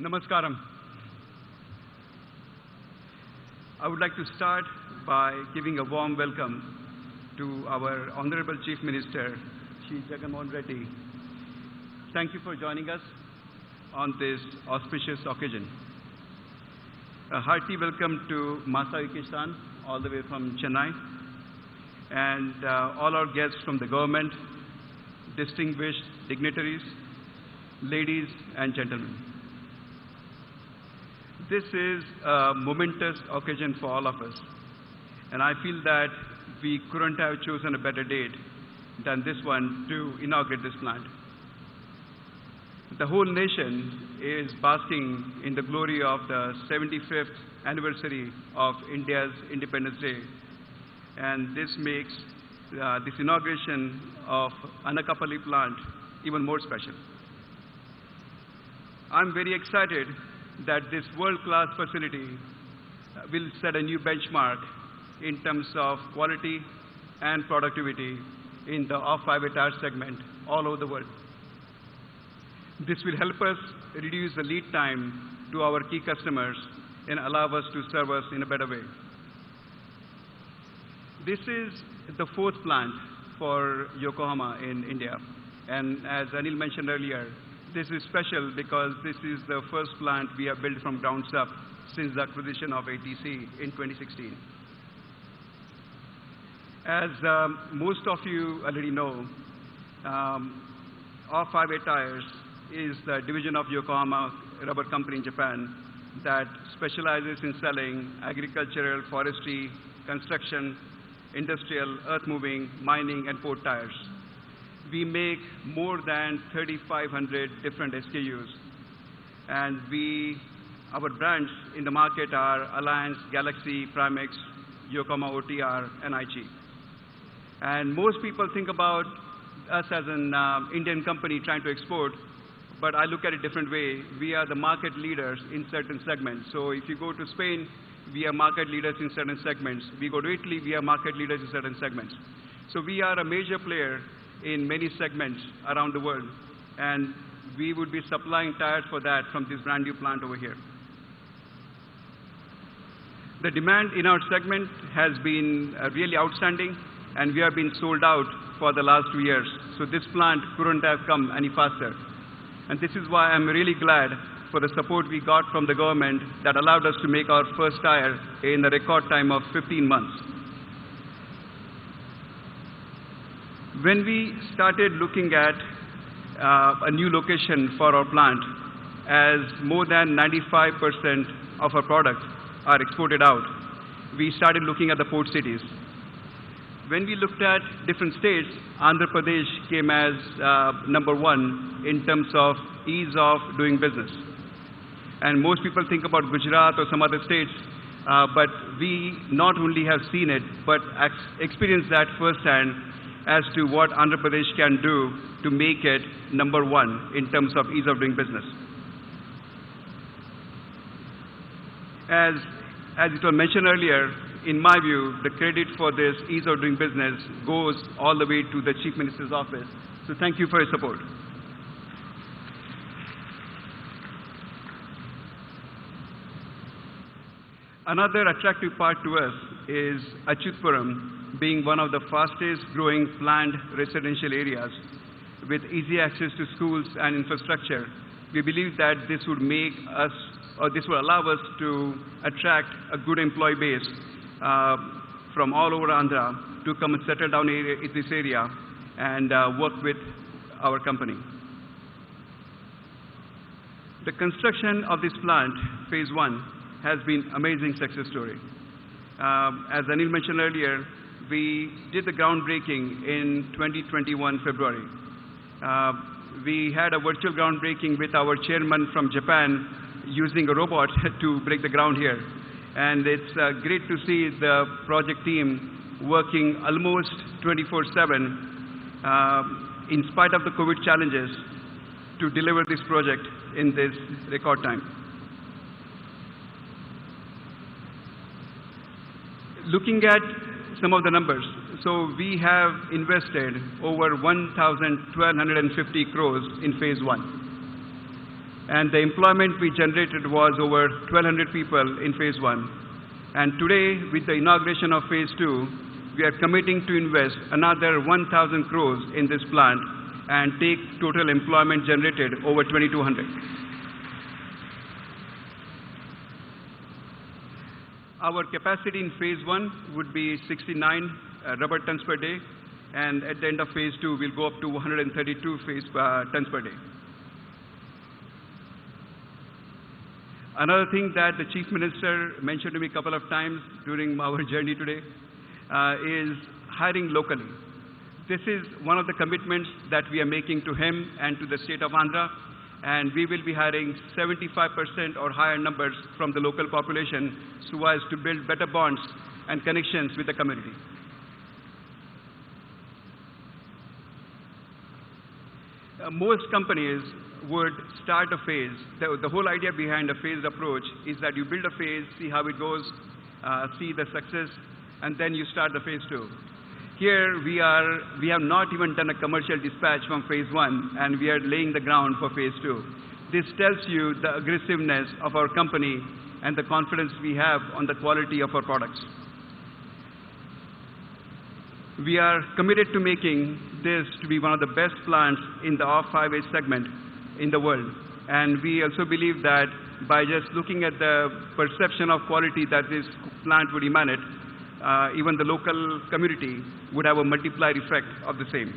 Namaskaram. I would like to start by giving a warm welcome to our Honorable Chief Minister, Shri Jagan Reddy. Thank you for joining us on this auspicious occasion. A hearty welcome to Masayuki-san, all the way from Chennai, and all our guests from the government, distinguished dignitaries, ladies and gentlemen. This is a momentous occasion for all of us, and I feel that we couldn't have chosen a better date than this one to inaugurate this plant. The whole nation is basking in the glory of the 75th anniversary of India's Independence Day, and this makes this inauguration of Anakapalli plant even more special. I'm very excited that this world-class facility will set a new benchmark in terms of quality and productivity in the off-highway tire segment all over the world. This will help us reduce the lead time to our key customers and allow us to serve us in a better way. This is the fourth plant for Yokohama in India, and as Anil mentioned earlier, this is special because this is the first plant we have built from ground up since the acquisition of ATC in 2016. As most of you already know, off-highway tires is the division of Yokohama Rubber Company in Japan that specializes in selling agricultural, forestry, construction, industrial, earth-moving, mining, and port tires. We make more than 3,500 different SKUs, and our brands in the market are Alliance, Galaxy, Primex, Yokohama OTR, and IG. And most people think about us as an Indian company trying to export, but I look at it a different way. We are the market leaders in certain segments. So if you go to Spain, we are market leaders in certain segments. We go to Italy, we are market leaders in certain segments. So we are a major player in many segments around the world, and we would be supplying tires for that from this brand new plant over here. The demand in our segment has been really outstanding, and we have been sold out for the last 2 years. So this plant couldn't have come any faster. And this is why I'm really glad for the support we got from the government that allowed us to make our first tire in a record time of 15 months. When we started looking at a new location for our plant, as more than 95% of our products are exported out, we started looking at the port cities. When we looked at different states, Andhra Pradesh came as number one in terms of ease of doing business. And most people think about Gujarat or some other states, but we not only have seen it, but experienced that firsthand as to what Andhra Pradesh can do to make it number one in terms of ease of doing business. As it was mentioned earlier, in my view, the credit for this ease of doing business goes all the way to the Chief Minister's office. So thank you for your support. Another attractive part to us is Atchutapuram being one of the fastest growing planned residential areas with easy access to schools and infrastructure. We believe that this would make us, or this will allow us to attract a good employee base from all over Andhra to come and settle down in this area and work with our company. The construction of this plant, phase 1, has been an amazing success story. As Anil mentioned earlier, we did the groundbreaking in 2021 February. We had a virtual groundbreaking with our chairman from Japan using a robot to break the ground here. And it's great to see the project team working almost 24/7 in spite of the COVID challenges to deliver this project in this record time. Looking at some of the numbers, so we have invested over 1,250 crores in phase 1. And the employment we generated was over 1,200 people in phase 1. And today, with the inauguration of phase 2, we are committing to invest another 1,000 crores in this plant and take total employment generated over 2,200. Our capacity in phase 1 would be 69 rubber tons per day, and at the end of phase 2, we'll go up to 132 tons per day. Another thing that the Chief Minister mentioned to me a couple of times during our journey today is hiring locally. This is one of the commitments that we are making to him and to the state of Andhra, and we will be hiring 75% or higher numbers from the local population so as to build better bonds and connections with the community. Most companies would start a phase. The whole idea behind a phased approach is that you build a phase, see how it goes, see the success, and then you start the phase 2. Here we have not even done a commercial dispatch from phase 1, and we are laying the ground for phase 2. This tells you the aggressiveness of our company and the confidence we have on the quality of our products. We are committed to making this to be one of the best plants in the off-highway segment in the world. And we also believe that by just looking at the perception of quality that this plant would emanate, even the local community would have a multiplier effect of the same.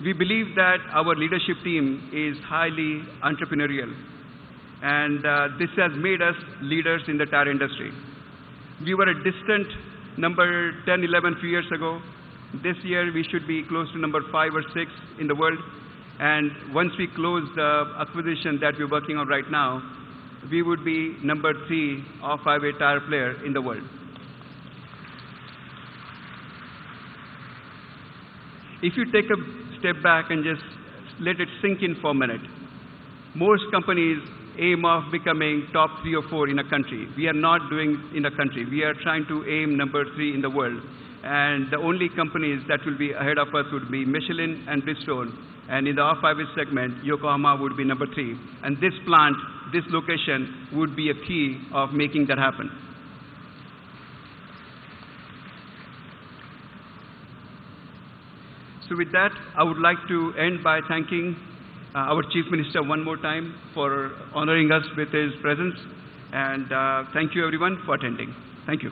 We believe that our leadership team is highly entrepreneurial, and this has made us leaders in the tire industry. We were a distant number 10, 11 few years ago. This year we should be close to number 5 or 6 in the world, and once we close the acquisition that we're working on right now, we would be number 3 off-highway tire player in the world. If you take a step back and just let it sink in for a minute, most companies aim of becoming top 3 or 4 in a country. We are not doing in a country. We are trying to aim number 3 in the world. And the only companies that will be ahead of us would be Michelin and Bridgestone. And in the off-highway segment, Yokohama would be number 3. And this plant, this location, would be a key of making that happen. So with that, I would like to end by thanking our Chief Minister one more time for honoring us with his presence. And thank you everyone for attending. Thank you.